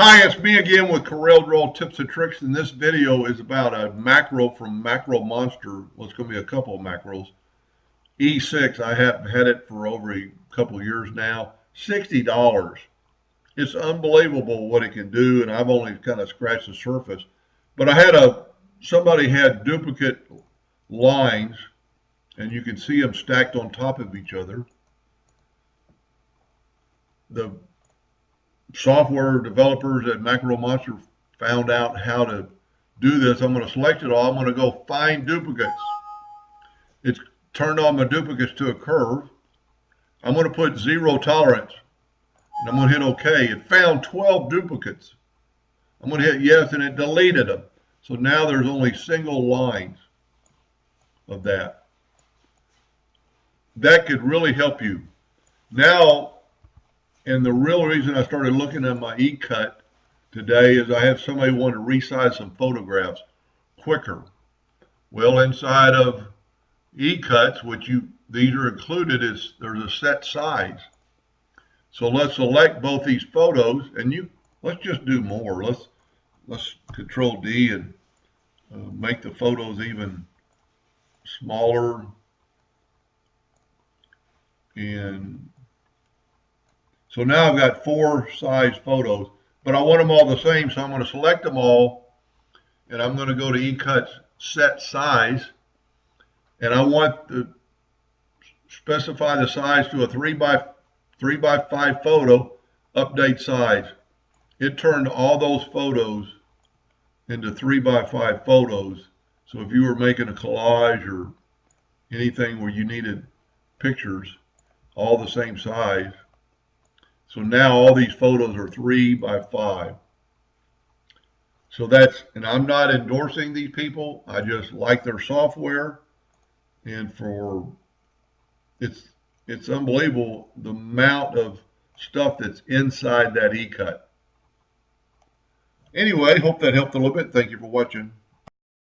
Hi, it's me again with Corel Draw Tips and Tricks, and this video is about a macro from Macro Monster. Well, it's going to be a couple of macros. E6, I have had it for over a couple of years now. $60. It's unbelievable what it can do, and I've only kind of scratched the surface. But I had somebody had duplicate lines, and you can see them stacked on top of each other. The software developers at Macro Monster found out how to do this. I'm going to select it all. I'm going to go find duplicates. It's turned all my duplicates to a curve. I'm going to put 0 tolerance, and I'm going to hit OK. It found 12 duplicates. I'm going to hit yes, and it deleted them. So now there's only single lines of that. That could really help you. Now, and the real reason I started looking at my e-cut today is I have somebody want to resize some photographs quicker. Well, inside of e-cuts, these are included, there's a set size. So let's select both these photos, and let's just do more. Let's Control D and make the photos even smaller. And so now I've got 4 size photos, but I want them all the same, so I'm going to select them all, and I'm going to go to E-Cut's Set Size, and I want to specify the size to a 3 by 5 photo, update size. It turned all those photos into 3 by 5 photos, so if you were making a collage or anything where you needed pictures all the same size. So now all these photos are 3 by 5. So and I'm not endorsing these people. I just like their software, and it's unbelievable the amount of stuff that's inside that e-cut. Anyway, hope that helped a little bit. Thank you for watching.